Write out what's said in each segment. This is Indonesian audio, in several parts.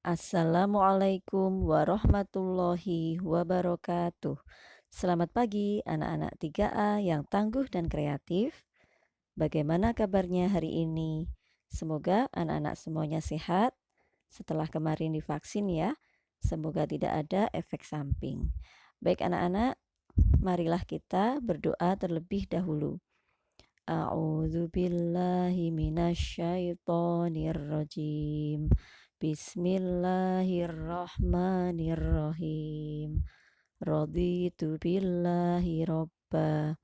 Assalamualaikum warahmatullahi wabarakatuh. Selamat pagi anak-anak 3A yang tangguh dan kreatif. Bagaimana kabarnya hari ini? Semoga anak-anak semuanya sehat setelah kemarin divaksin ya. Semoga tidak ada efek samping. Baik anak-anak, marilah kita berdoa terlebih dahulu. A'udzubillahi minasyaitonirrajim. Bismillahirrahmanirrahim. Raditu billahi robba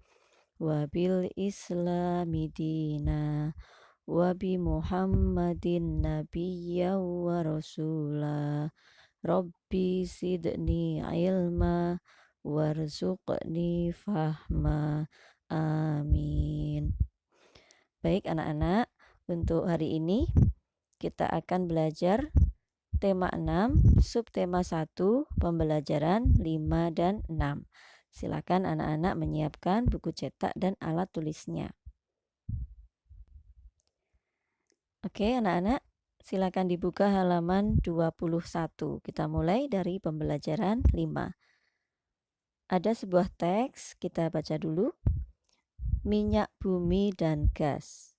wa bil islami dina wa bi muhammadin nabiyya wa rasula. Rabbi sidni ilma warzuqni fahma. Amin. Baik anak-anak, untuk hari ini kita akan belajar tema 6, subtema 1, pembelajaran 5 dan 6. Silakan anak-anak menyiapkan buku cetak dan alat tulisnya. Oke anak-anak, silakan dibuka halaman 21. Kita mulai dari pembelajaran 5. Ada sebuah teks, kita baca dulu. Minyak bumi dan gas.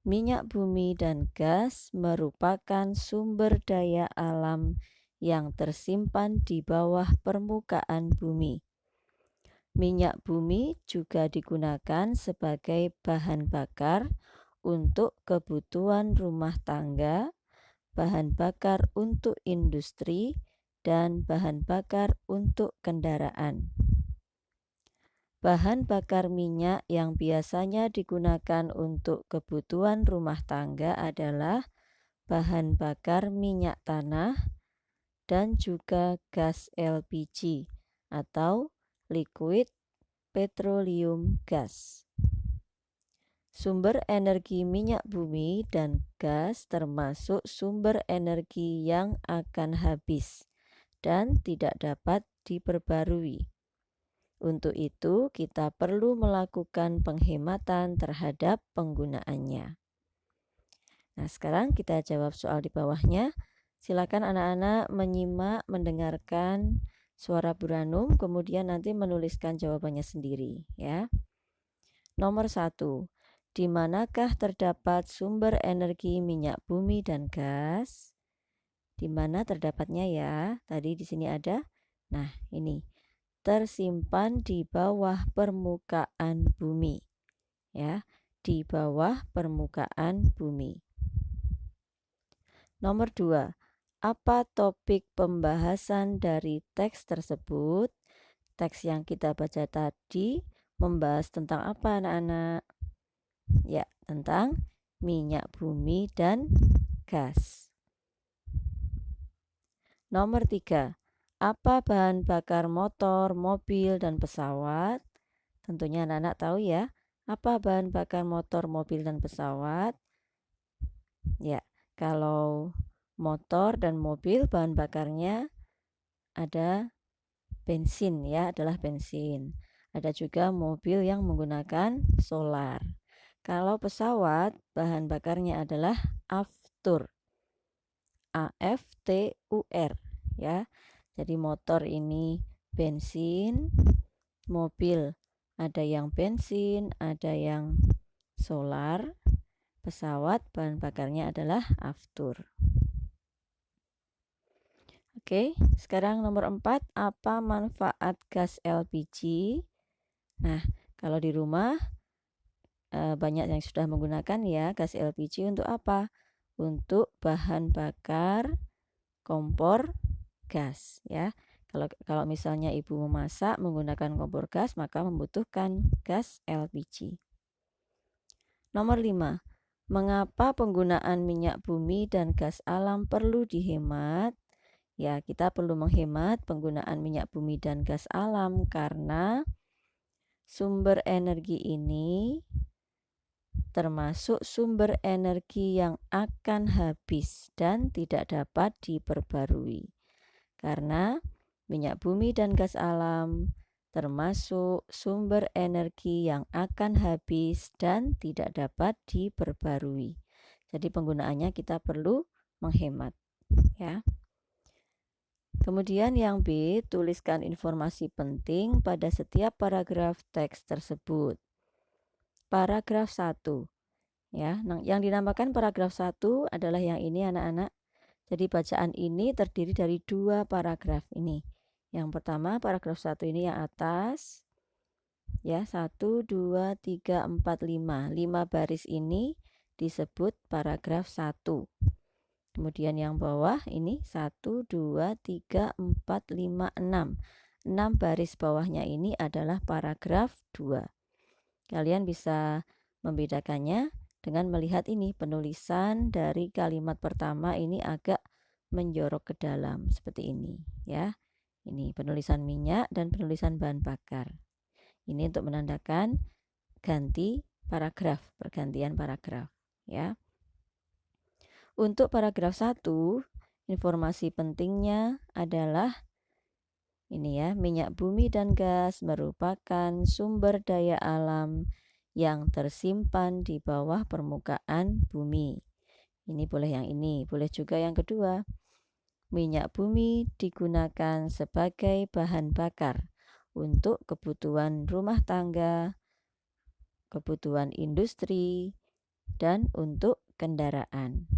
Minyak bumi dan gas merupakan sumber daya alam yang tersimpan di bawah permukaan bumi. Minyak bumi juga digunakan sebagai bahan bakar untuk kebutuhan rumah tangga, bahan bakar untuk industri, dan bahan bakar untuk kendaraan. Bahan bakar minyak yang biasanya digunakan untuk kebutuhan rumah tangga adalah bahan bakar minyak tanah dan juga gas LPG atau liquid petroleum gas. Sumber energi minyak bumi dan gas termasuk sumber energi yang akan habis dan tidak dapat diperbarui. Untuk itu, kita perlu melakukan penghematan terhadap penggunaannya. Nah, sekarang kita jawab soal di bawahnya. Silakan anak-anak menyimak, mendengarkan suara Buranum, kemudian nanti menuliskan jawabannya sendiri, ya. Nomor 1. Di manakah terdapat sumber energi minyak bumi dan gas? Di mana terdapatnya ya? Tadi di sini ada. Nah, ini. Tersimpan di bawah permukaan bumi, ya, di bawah permukaan bumi. Nomor 2, apa topik pembahasan dari teks tersebut? Teks yang kita baca tadi membahas tentang apa anak-anak? Ya, tentang minyak bumi dan gas. Nomor 3, apa bahan bakar motor, mobil, dan pesawat? Tentunya anak-anak tahu ya, apa bahan bakar motor, mobil, dan pesawat? Ya, kalau motor dan mobil bahan bakarnya ada bensin ya, adalah bensin. Ada juga mobil yang menggunakan solar. Kalau pesawat bahan bakarnya adalah aftur. AFTUR ya. Jadi motor ini bensin, mobil ada yang bensin, ada yang solar, pesawat bahan bakarnya adalah aftur. Oke, sekarang nomor 4, apa manfaat gas LPG? Nah, kalau di rumah banyak yang sudah menggunakan ya gas LPG untuk apa? Untuk bahan bakar kompor gas ya. Kalau misalnya ibu memasak menggunakan kompor gas, maka membutuhkan gas LPG. Nomor 5, mengapa penggunaan minyak bumi dan gas alam perlu dihemat? Ya, kita perlu menghemat penggunaan minyak bumi dan gas alam karena sumber energi ini termasuk sumber energi yang akan habis dan tidak dapat diperbarui. Karena minyak bumi dan gas alam termasuk sumber energi yang akan habis dan tidak dapat diperbarui. Jadi penggunaannya kita perlu menghemat, ya. Kemudian yang B, tuliskan informasi penting pada setiap paragraf teks tersebut. Paragraf 1. Ya, yang dinamakan paragraf 1 adalah yang ini anak-anak. Jadi bacaan ini terdiri dari 2 paragraf ini. Yang pertama paragraf 1 ini yang atas. Ya, 1, 2, 3, 4, 5. 5 baris ini disebut paragraf 1. Kemudian yang bawah ini 1, 2, 3, 4, 5, 6. 6 baris bawahnya ini adalah paragraf 2. Kalian bisa membedakannya dengan melihat ini penulisan dari kalimat pertama ini agak menjorok ke dalam seperti ini ya. Ini penulisan minyak dan penulisan bahan bakar. Ini untuk menandakan ganti paragraf, pergantian paragraf ya. Untuk paragraf 1, informasi pentingnya adalah ini ya, minyak bumi dan gas merupakan sumber daya alam yang tersimpan di bawah permukaan bumi. Ini boleh yang ini, boleh juga yang kedua. Minyak bumi digunakan sebagai bahan bakar untuk kebutuhan rumah tangga, kebutuhan industri, dan untuk kendaraan.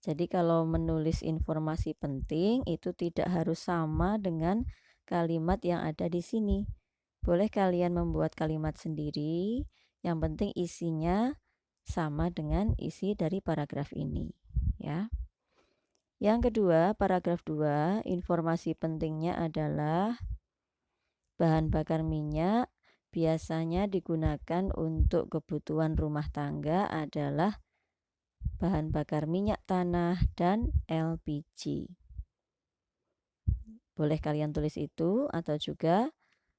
Jadi kalau menulis informasi penting itu tidak harus sama dengan kalimat yang ada di sini. Boleh kalian membuat kalimat sendiri, yang penting isinya sama dengan isi dari paragraf ini, ya. Yang kedua, paragraf 2, informasi pentingnya adalah bahan bakar minyak biasanya digunakan untuk kebutuhan rumah tangga adalah bahan bakar minyak tanah dan LPG. Boleh kalian tulis itu, atau juga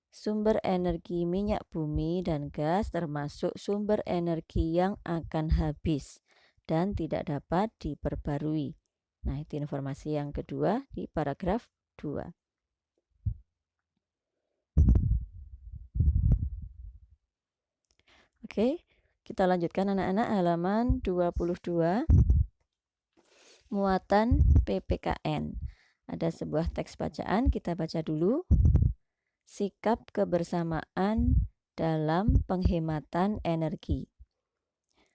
sumber energi minyak bumi dan gas termasuk sumber energi yang akan habis dan tidak dapat diperbarui. Nah, itu informasi yang kedua di paragraf 2. Oke, kita lanjutkan anak-anak halaman 22. Muatan PPKN. Ada sebuah teks bacaan, kita baca dulu. Sikap kebersamaan dalam penghematan energi.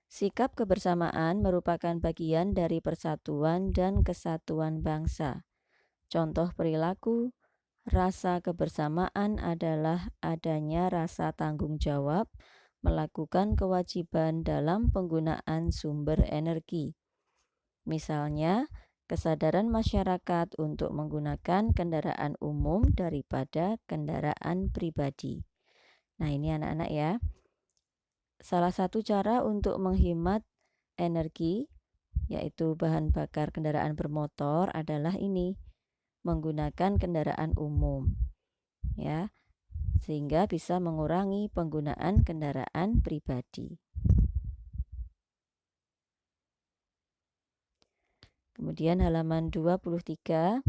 Sikap kebersamaan merupakan bagian dari persatuan dan kesatuan bangsa. Contoh perilaku, rasa kebersamaan adalah adanya rasa tanggung jawab melakukan kewajiban dalam penggunaan sumber energi. Misalnya, kesadaran masyarakat untuk menggunakan kendaraan umum daripada kendaraan pribadi. Nah, ini anak-anak ya. Salah satu cara untuk menghemat energi, yaitu bahan bakar kendaraan bermotor adalah ini, menggunakan kendaraan umum. Ya, sehingga bisa mengurangi penggunaan kendaraan pribadi. Kemudian halaman 23,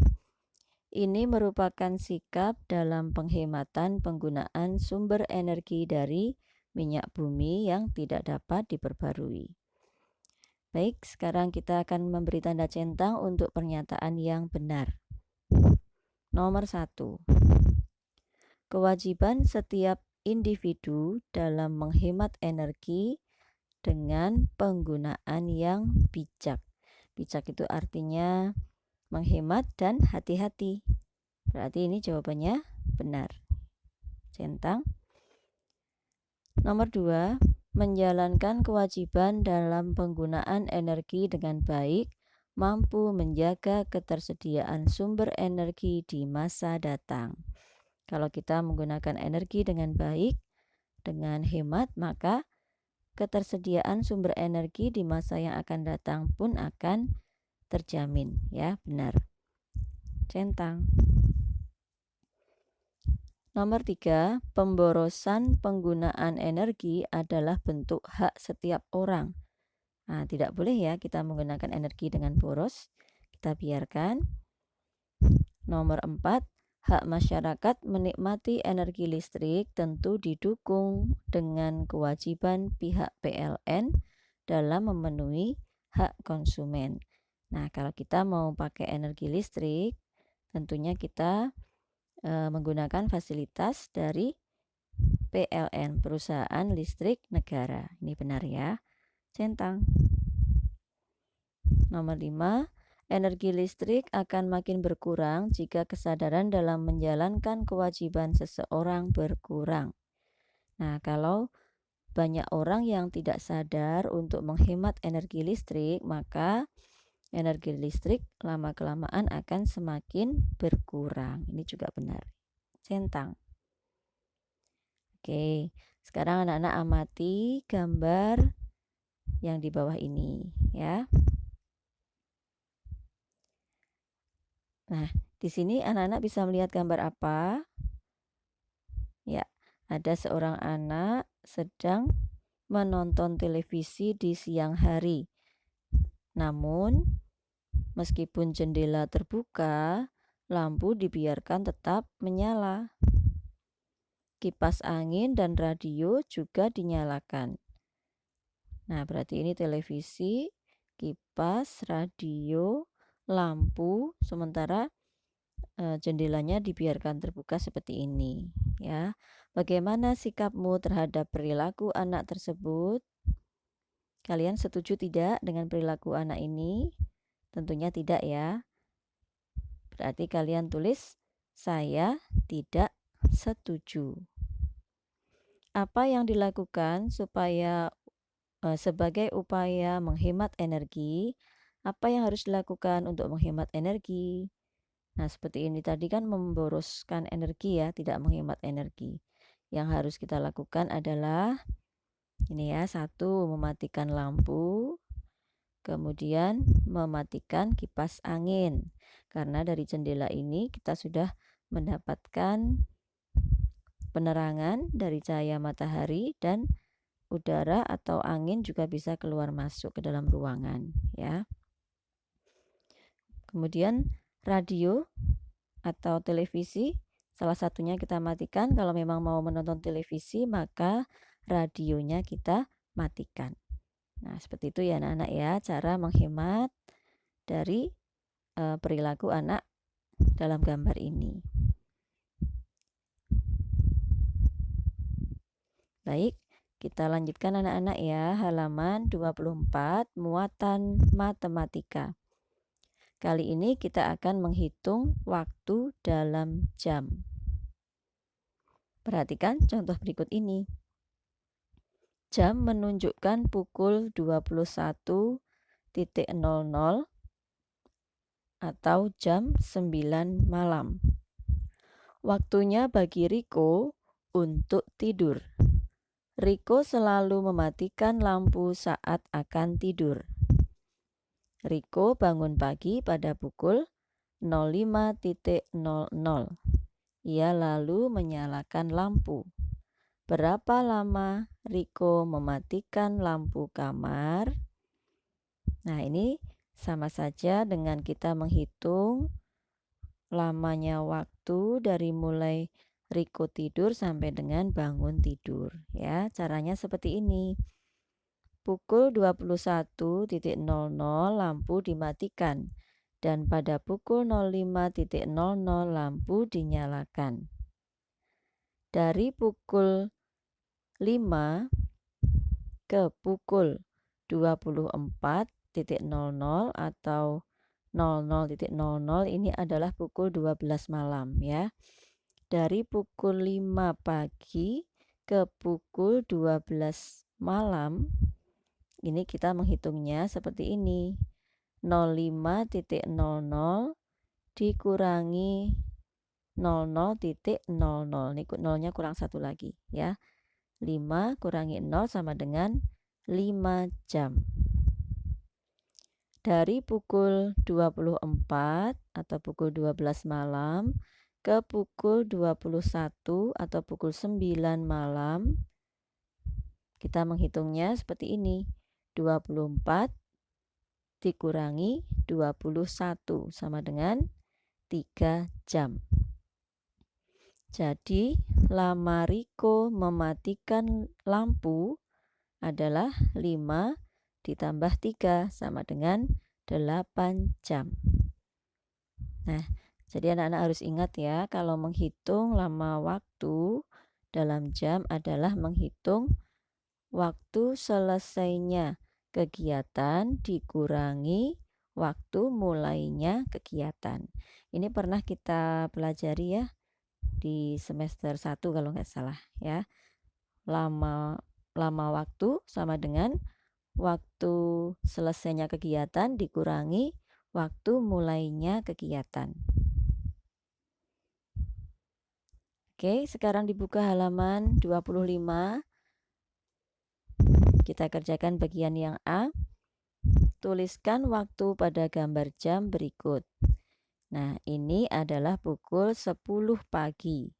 ini merupakan sikap dalam penghematan penggunaan sumber energi dari minyak bumi yang tidak dapat diperbarui. Baik, sekarang kita akan memberi tanda centang untuk pernyataan yang benar. Nomor 1. Kewajiban setiap individu dalam menghemat energi dengan penggunaan yang bijak. Bijak itu artinya menghemat dan hati-hati. Berarti ini jawabannya benar. Centang. Nomor 2, menjalankan kewajiban dalam penggunaan energi dengan baik, mampu menjaga ketersediaan sumber energi di masa datang. Kalau kita menggunakan energi dengan baik, dengan hemat, maka ketersediaan sumber energi di masa yang akan datang pun akan terjamin, ya, benar. Centang. Nomor 3, pemborosan penggunaan energi adalah bentuk hak setiap orang. Nah, tidak boleh ya kita menggunakan energi dengan boros. Kita biarkan. Nomor 4, hak masyarakat menikmati energi listrik tentu didukung dengan kewajiban pihak PLN dalam memenuhi hak konsumen. Nah, kalau kita mau pakai energi listrik, tentunya kita menggunakan fasilitas dari PLN, Perusahaan Listrik Negara. Ini benar ya, centang. Nomor 5, energi listrik akan makin berkurang jika kesadaran dalam menjalankan kewajiban seseorang berkurang. Nah, kalau banyak orang yang tidak sadar untuk menghemat energi listrik, maka energi listrik lama-kelamaan akan semakin berkurang. Ini juga benar, centang. Oke, sekarang anak-anak amati gambar yang di bawah ini ya. Nah, di sini anak-anak bisa melihat gambar apa? Ya, ada seorang anak sedang menonton televisi di siang hari. Namun, meskipun jendela terbuka, lampu dibiarkan tetap menyala. Kipas angin dan radio juga dinyalakan. Nah, berarti ini televisi, kipas, radio, lampu, sementara jendelanya dibiarkan terbuka seperti ini ya. Bagaimana sikapmu terhadap perilaku anak tersebut? Kalian setuju tidak dengan perilaku anak ini? Tentunya tidak ya. Berarti kalian tulis saya tidak setuju. Apa yang dilakukan supaya sebagai upaya menghemat energi? Apa yang harus dilakukan untuk menghemat energi? Nah, seperti ini tadi kan memboroskan energi ya, tidak menghemat energi. Yang harus kita lakukan adalah ini ya, 1, mematikan lampu, kemudian mematikan kipas angin. Karena dari jendela ini kita sudah mendapatkan penerangan dari cahaya matahari dan udara atau angin juga bisa keluar masuk ke dalam ruangan ya. Kemudian radio atau televisi, salah satunya kita matikan. Kalau memang mau menonton televisi, maka radionya kita matikan. Nah, seperti itu ya anak-anak ya, cara menghemat dari perilaku anak dalam gambar ini. Baik, kita lanjutkan anak-anak ya, halaman 24, muatan matematika. Kali ini kita akan menghitung waktu dalam jam. Perhatikan contoh berikut ini. Jam menunjukkan pukul 21.00 atau jam 9 malam. Waktunya bagi Riko untuk tidur. Riko selalu mematikan lampu saat akan tidur. Riko bangun pagi pada pukul 05.00. Ia lalu menyalakan lampu. Berapa lama Riko mematikan lampu kamar? Nah, ini sama saja dengan kita menghitung lamanya waktu dari mulai Riko tidur sampai dengan bangun tidur ya. Caranya seperti ini. Pukul 21.00 lampu dimatikan dan pada pukul 05.00 lampu dinyalakan. Dari pukul 5 ke pukul 24.00 atau 00.00 ini adalah pukul 12 malam ya. Dari pukul 5 pagi ke pukul 12 malam ini kita menghitungnya seperti ini. 05.00 dikurangi 00.00. Ini nolnya kurang 1 lagi ya. 5 kurangi 0 sama dengan 5 jam. Dari pukul 24 atau pukul 12 malam ke pukul 21 atau pukul 9 malam, kita menghitungnya seperti ini. 24 dikurangi 21 sama dengan 3 jam. Jadi, lama Riko mematikan lampu adalah 5 ditambah 3 sama dengan 8 jam. Nah, Jadi anak-anak harus ingat ya, kalau menghitung lama waktu dalam jam adalah menghitung waktu selesainya kegiatan dikurangi waktu mulainya kegiatan. Ini pernah kita pelajari ya di semester 1 kalau nggak salah ya. Lama waktu sama dengan waktu selesainya kegiatan dikurangi waktu mulainya kegiatan. Oke, sekarang dibuka halaman 25. Kita kerjakan bagian yang A. Tuliskan waktu pada gambar jam berikut. Nah, ini adalah pukul 10 pagi.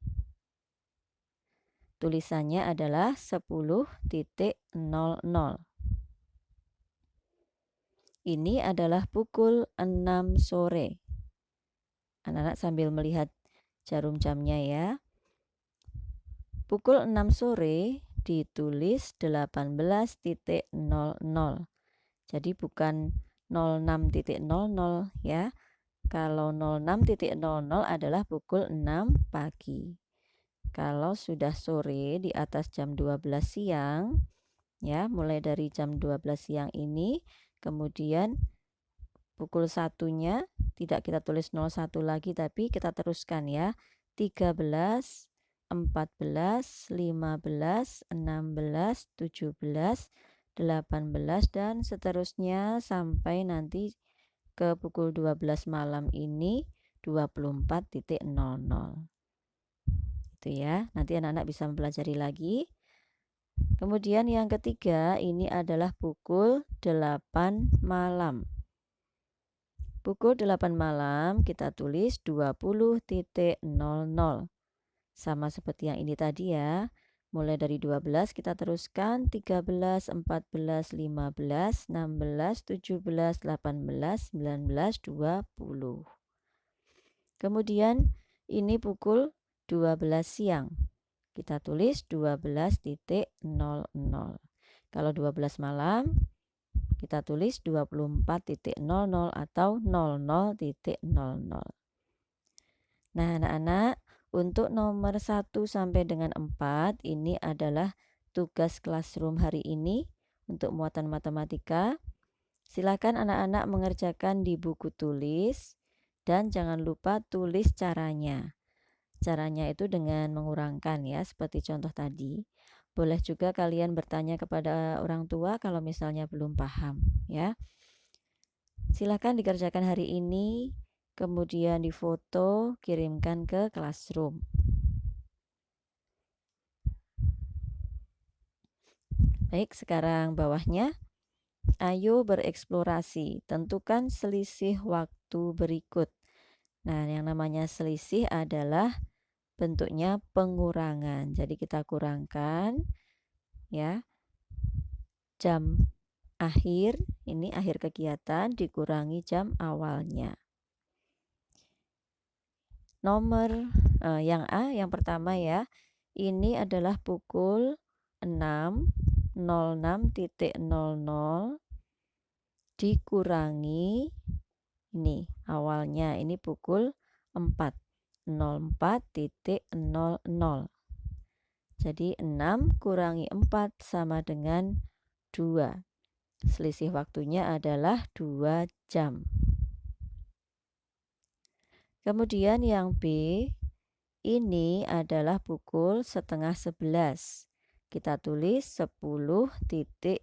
Tulisannya adalah 10.00. Ini adalah pukul 6 sore. Anak-anak sambil melihat jarum jamnya ya. Pukul 6 sore ditulis 18.00. Jadi bukan 06.00 ya. Kalau 06.00 adalah pukul 6 pagi. Kalau sudah sore di atas jam 12 siang ya, mulai dari jam 12 siang ini, kemudian pukul 1-nya tidak kita tulis 01 lagi tapi kita teruskan ya. 13, 14, 15, 16, 17, 18 dan seterusnya sampai nanti ke pukul 12 malam ini 24.00. Itu ya. Nanti anak-anak bisa mempelajari lagi. Kemudian yang ketiga ini adalah pukul 8 malam. Pukul 8 malam kita tulis 20.00. Sama seperti yang ini tadi ya. Mulai dari 12 kita teruskan 13, 14, 15, 16, 17, 18, 19, 20. Kemudian ini pukul 12 siang. Kita tulis 12.00. Kalau 12 malam kita tulis 24.00 atau 00.00. Nah, anak-anak, untuk nomor 1 sampai dengan 4 ini adalah tugas classroom hari ini untuk muatan matematika. Silakan anak-anak mengerjakan di buku tulis dan jangan lupa tulis caranya. Caranya itu dengan mengurangkan ya, seperti contoh tadi. Boleh juga kalian bertanya kepada orang tua kalau misalnya belum paham ya. Silakan dikerjakan hari ini. Kemudian difoto, kirimkan ke classroom. Baik, sekarang bawahnya. Ayo bereksplorasi. Tentukan selisih waktu berikut. Nah, yang namanya selisih adalah bentuknya pengurangan. Jadi kita kurangkan ya. Jam akhir, ini akhir kegiatan dikurangi jam awalnya. Nomor yang A, yang pertama ya, ini adalah pukul 06.00 dikurangi ini awalnya, ini pukul 04.00. Jadi 6 kurangi 4 sama dengan 2. Selisih waktunya adalah 2 jam. Kemudian yang B, ini adalah pukul setengah 11. Kita tulis 10.30.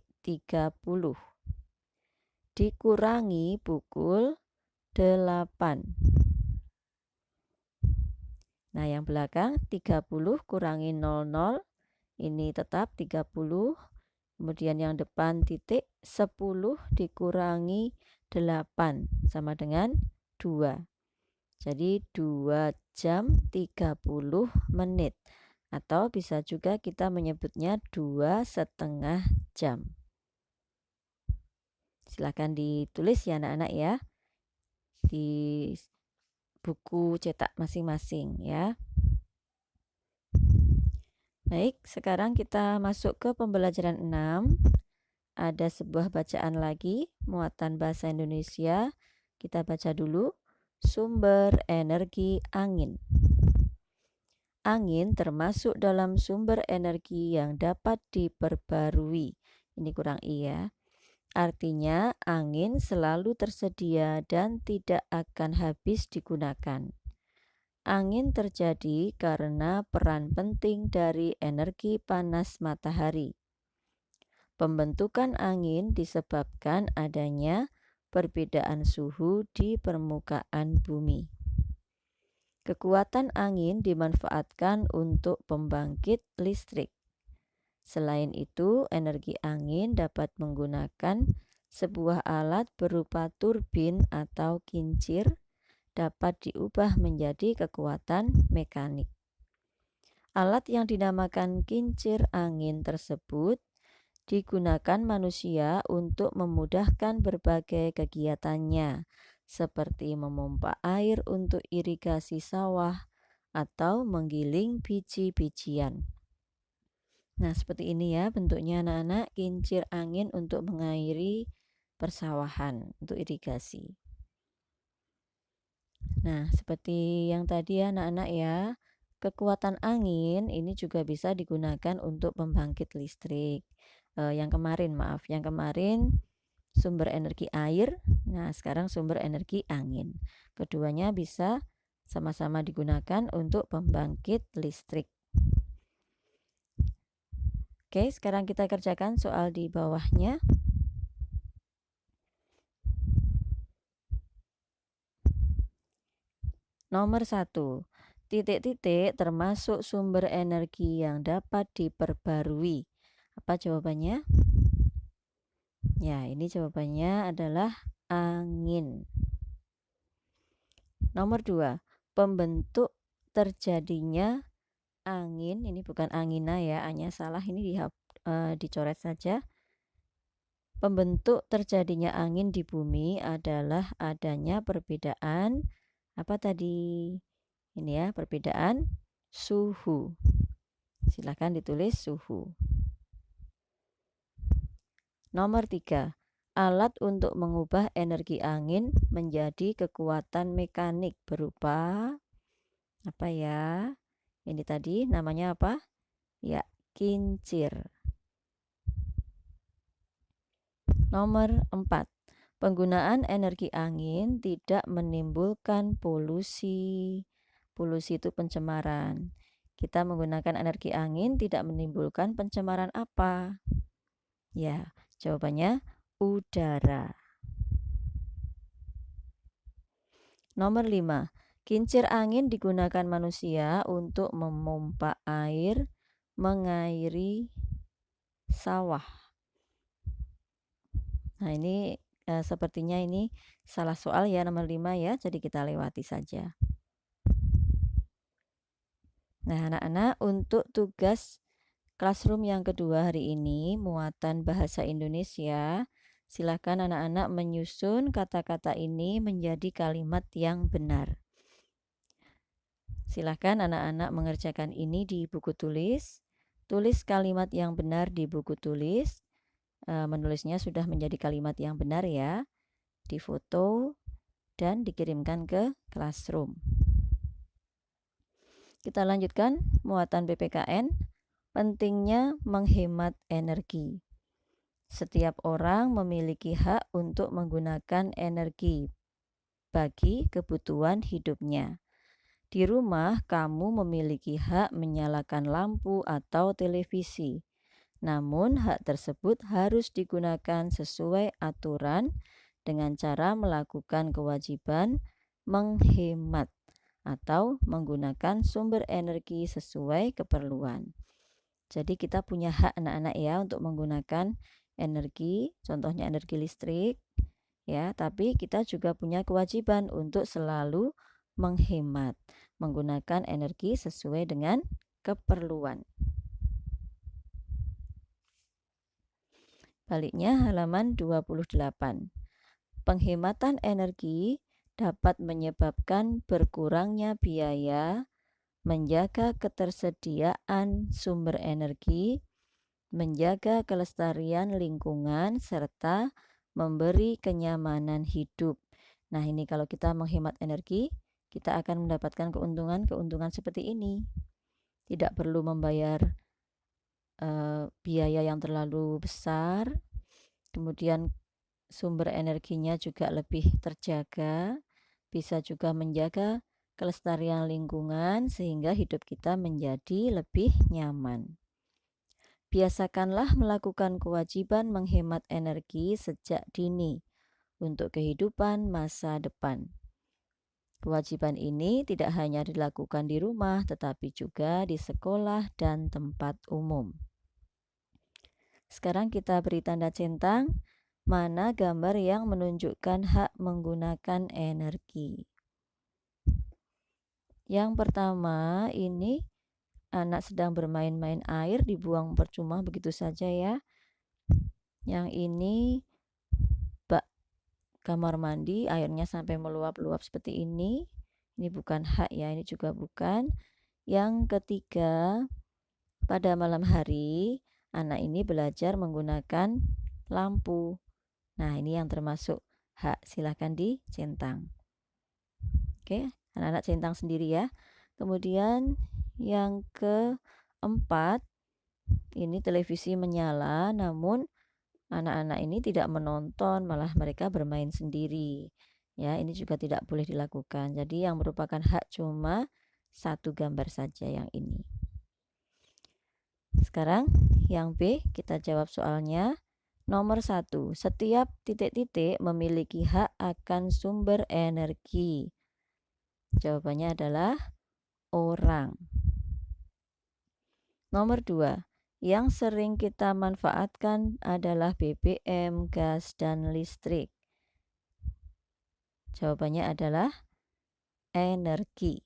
Dikurangi pukul 8. Nah, yang belakang 30 kurangi 00, ini tetap 30. Kemudian yang depan titik 10 dikurangi 8 sama dengan 2. Jadi 2 jam 30 menit. Atau bisa juga kita menyebutnya 2,5 jam. Silakan ditulis ya anak-anak ya. Di buku cetak masing-masing ya. Baik, sekarang kita masuk ke pembelajaran 6. Ada sebuah bacaan lagi, muatan bahasa Indonesia. Kita baca dulu. sumber energi angin. Angin termasuk dalam sumber energi yang dapat diperbarui. Ini kurang I ya. Artinya angin selalu tersedia dan tidak akan habis digunakan. Angin terjadi karena peran penting dari energi panas matahari. Pembentukan angin disebabkan adanya perbedaan suhu di permukaan bumi. Kekuatan angin dimanfaatkan untuk pembangkit listrik. Selain itu, energi angin dapat menggunakan sebuah alat berupa turbin atau kincir dapat diubah menjadi kekuatan mekanik. Alat yang dinamakan kincir angin tersebut digunakan manusia untuk memudahkan berbagai kegiatannya, seperti memompa air untuk irigasi sawah atau menggiling biji-bijian. Nah, seperti ini ya bentuknya anak-anak, kincir angin untuk mengairi persawahan, untuk irigasi. Nah, seperti yang tadi ya anak-anak ya, kekuatan angin ini juga bisa digunakan untuk pembangkit listrik. Yang kemarin sumber energi air, nah sekarang sumber energi angin. Keduanya bisa sama-sama digunakan untuk pembangkit listrik. Oke, sekarang kita kerjakan soal di bawahnya. Nomor 1. Titik-titik termasuk sumber energi yang dapat diperbarui. Apa jawabannya? Ya, ini jawabannya adalah angin. Nomor 2. Pembentuk terjadinya angin, ini bukan angina ya, A-nya salah, ini dicoret saja. Pembentuk terjadinya angin di bumi adalah adanya perbedaan apa tadi? Ini ya, perbedaan suhu. Silakan ditulis suhu. Nomor 3. Alat untuk mengubah energi angin menjadi kekuatan mekanik berupa apa ya? Ini tadi namanya apa? Ya, kincir. Nomor 4. Penggunaan energi angin tidak menimbulkan polusi. Polusi itu pencemaran. Kita menggunakan energi angin tidak menimbulkan pencemaran apa? Ya, jawabannya udara. Nomor 5. Kincir angin digunakan manusia untuk memompa air, mengairi sawah. Nah, ini sepertinya ini salah soal ya, nomor 5 ya, jadi kita lewati saja. Nah, anak-anak, untuk tugas classroom yang kedua hari ini, muatan bahasa Indonesia, silakan anak-anak menyusun kata-kata ini menjadi kalimat yang benar. Silakan anak-anak mengerjakan ini di buku tulis. Tulis kalimat yang benar di buku tulis. Menulisnya sudah menjadi kalimat yang benar ya. Difoto dan dikirimkan ke classroom. Kita lanjutkan muatan PPKN. Pentingnya menghemat energi. Setiap orang memiliki hak untuk menggunakan energi bagi kebutuhan hidupnya. Di rumah, kamu memiliki hak menyalakan lampu atau televisi. Namun, hak tersebut harus digunakan sesuai aturan dengan cara melakukan kewajiban menghemat atau menggunakan sumber energi sesuai keperluan. Jadi kita punya hak anak-anak ya untuk menggunakan energi, contohnya energi listrik ya, tapi kita juga punya kewajiban untuk selalu menghemat, menggunakan energi sesuai dengan keperluan. Baliknya halaman 28. Penghematan energi dapat menyebabkan berkurangnya biaya, menjaga ketersediaan sumber energi, menjaga kelestarian lingkungan, serta memberi kenyamanan hidup. Nah, ini kalau kita menghemat energi, kita akan mendapatkan keuntungan seperti ini. Tidak perlu membayar biaya yang terlalu besar, kemudian sumber energinya juga lebih terjaga, bisa juga menjaga kelestarian lingkungan sehingga hidup kita menjadi lebih nyaman. Biasakanlah melakukan kewajiban menghemat energi sejak dini untuk kehidupan masa depan. Kewajiban ini tidak hanya dilakukan di rumah, tetapi juga di sekolah dan tempat umum. Sekarang kita beri tanda centang, mana gambar yang menunjukkan hak menggunakan energi. Yang pertama, ini anak sedang bermain-main air, dibuang percuma begitu saja ya. Yang ini bak kamar mandi, airnya sampai meluap-luap seperti ini. Ini bukan hak ya, ini juga bukan. Yang ketiga, pada malam hari, anak ini belajar menggunakan lampu. Nah, ini yang termasuk hak, silahkan dicentang. Oke, anak-anak centang sendiri ya. Kemudian yang keempat, ini televisi menyala, namun anak-anak ini tidak menonton, malah mereka bermain sendiri. Ya, ini juga tidak boleh dilakukan. Jadi yang merupakan hak cuma satu gambar saja yang ini. Sekarang yang B, kita jawab soalnya. Nomor 1, setiap titik-titik memiliki hak akan sumber energi. Jawabannya adalah orang. Nomor 2, yang sering kita manfaatkan adalah BBM, gas, dan listrik. Jawabannya adalah energi.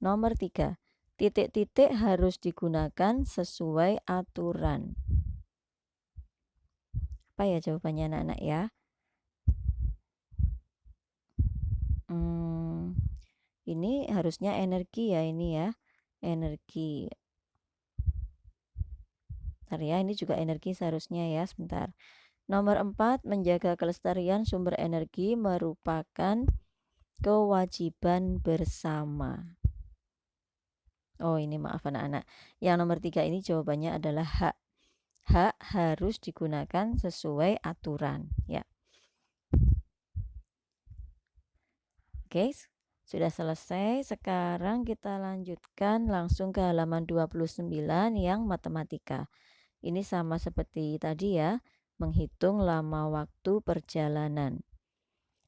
Nomor 3, titik-titik harus digunakan sesuai aturan. Apa ya jawabannya anak-anak ya? Ini harusnya energi ya, ini ya. Energi. Bentar ya, ini juga energi seharusnya ya, sebentar. Nomor 4, menjaga kelestarian sumber energi merupakan kewajiban bersama. Oh, ini maaf anak-anak. Yang nomor 3 ini jawabannya adalah hak. Hak harus digunakan sesuai aturan, ya. Oke, sudah selesai. Sekarang kita lanjutkan langsung ke halaman 29 yang matematika. Ini sama seperti tadi ya, menghitung lama waktu perjalanan.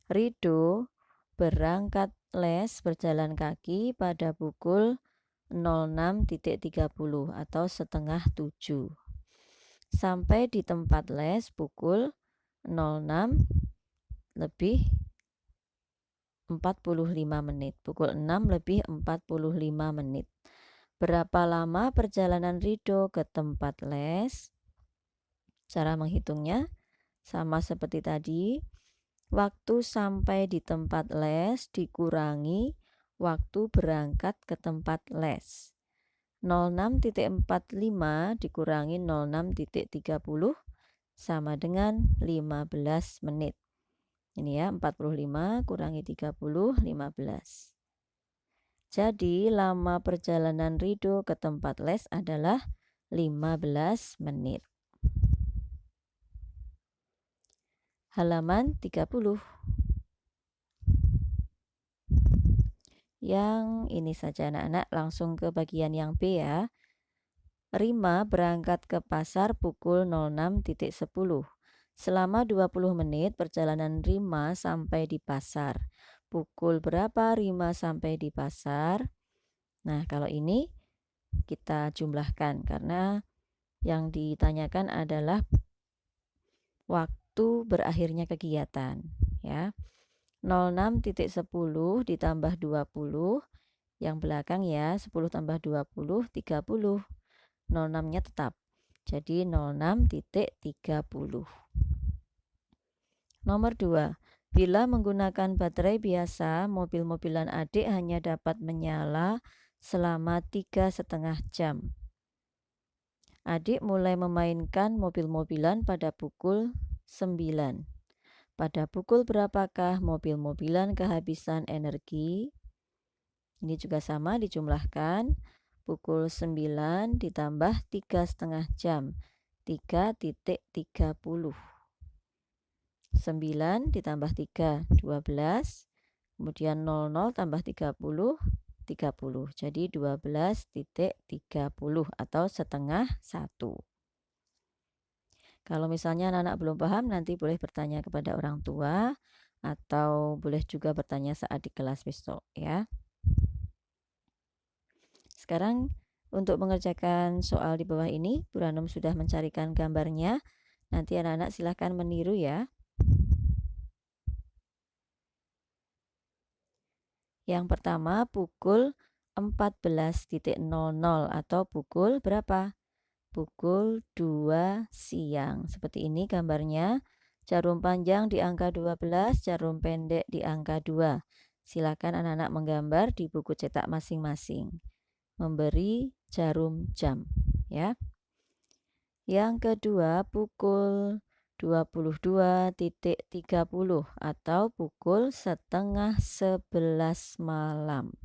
Rido berangkat les berjalan kaki pada pukul 06.30 atau setengah 7. Sampai di tempat les pukul 06 lebih 45 menit. Pukul 6 lebih 45 menit. Berapa lama perjalanan Rido ke tempat les? Cara menghitungnya sama seperti tadi. Waktu sampai di tempat les dikurangi waktu berangkat ke tempat les. 06.45 dikurangi 06.30 sama dengan 15 menit. Ini ya, 45 kurangi 30, 15. Jadi lama perjalanan Rido ke tempat les adalah 15 menit. Halaman 30. Yang ini saja anak-anak, langsung ke bagian yang B ya. Rima berangkat ke pasar pukul 06.10. Selama 20 menit perjalanan Rima sampai di pasar. Pukul berapa Rima sampai di pasar? Nah, kalau ini kita jumlahkan karena yang ditanyakan adalah waktu berakhirnya kegiatan ya. 06.10 ditambah 20, yang belakang ya, 10 tambah 20, 30. 06-nya tetap. Jadi 06.30. Nomor 2. Bila menggunakan baterai biasa, mobil-mobilan adik hanya dapat menyala selama 3,5 jam. Adik mulai memainkan mobil-mobilan pada pukul 9. Pada pukul berapakah mobil-mobilan kehabisan energi? Ini juga sama, dijumlahkan. Pukul 9 ditambah 3,5 jam. 3.30. 9 ditambah 3, 12. Kemudian 00 tambah 30, 30. Jadi 12.30 atau setengah 1. Kalau misalnya anak-anak belum paham, nanti boleh bertanya kepada orang tua atau boleh juga bertanya saat di kelas besok ya. Sekarang untuk mengerjakan soal di bawah ini, Bu Ranum sudah mencarikan gambarnya. Nanti anak-anak silahkan meniru ya. Yang pertama pukul 14.00 atau pukul berapa? Pukul 2 siang. Seperti ini gambarnya. Jarum panjang di angka 12, jarum pendek di angka 2. Silakan anak-anak menggambar di buku cetak masing-masing. Memberi jarum jam, ya. Yang kedua pukul 22.30 atau pukul setengah 11 malam.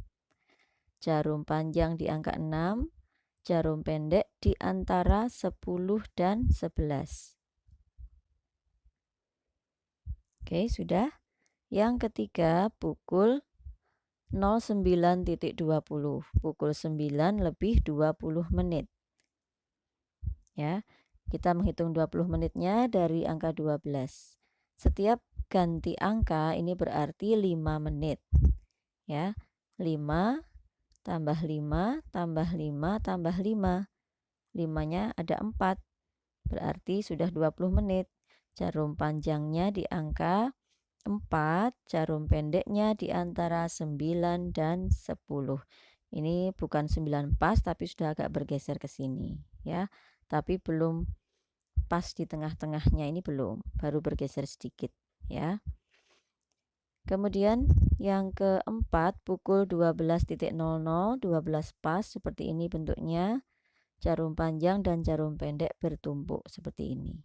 Jarum panjang di angka 6, jarum pendek di antara 10 dan 11. Oke, sudah. Yang ketiga pukul 09.20, pukul 9 lebih 20 menit. Ya, kita menghitung 20 menitnya dari angka 12. Setiap ganti angka ini berarti 5 menit. Ya, 5 tambah 5 tambah 5 tambah 5. 5-nya ada 4. Berarti sudah 20 menit. Jarum panjangnya di angka 4, jarum pendeknya di antara 9 dan 10. Ini bukan 9 pas tapi sudah agak bergeser ke sini ya. Tapi belum pas di tengah-tengahnya, ini belum, baru bergeser sedikit ya. Kemudian yang keempat pukul 12.00, 12 pas seperti ini bentuknya. Jarum panjang dan jarum pendek bertumpuk seperti ini.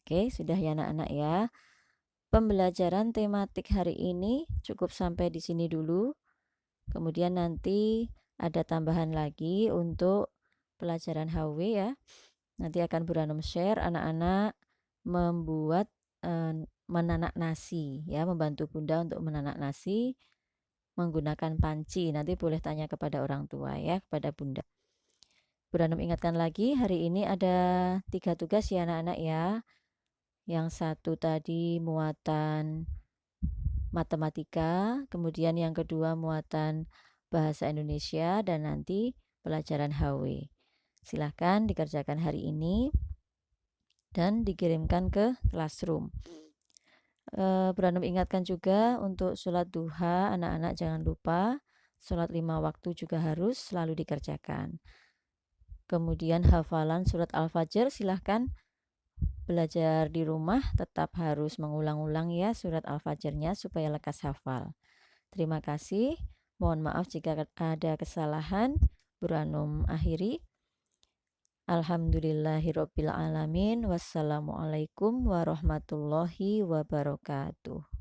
Oke, sudah ya anak-anak ya. Pembelajaran tematik hari ini cukup sampai di sini dulu. Kemudian nanti ada tambahan lagi untuk pelajaran HW ya. Nanti akan Bu Ranum share anak-anak membuat menanak nasi ya, membantu Bunda untuk menanak nasi menggunakan panci. Nanti boleh tanya kepada orang tua ya, kepada Bunda. Bu Ranum ingatkan lagi, hari ini ada 3 tugas ya anak-anak ya. Yang satu tadi muatan matematika, kemudian yang kedua muatan bahasa Indonesia, dan nanti pelajaran HW. Silahkan dikerjakan hari ini dan dikirimkan ke classroom. Bu Ranum ingatkan juga untuk sholat duha, anak-anak jangan lupa. Sholat 5 waktu juga harus selalu dikerjakan. Kemudian hafalan surat Al-Fajr, silahkan belajar di rumah, tetap harus mengulang-ulang ya surat Al-Fajrnya supaya lekas hafal. Terima kasih. Mohon maaf jika ada kesalahan. Bu Ranum akhiri. Alhamdulillahirabbil alamin. Wassalamualaikum warahmatullahi wabarakatuh.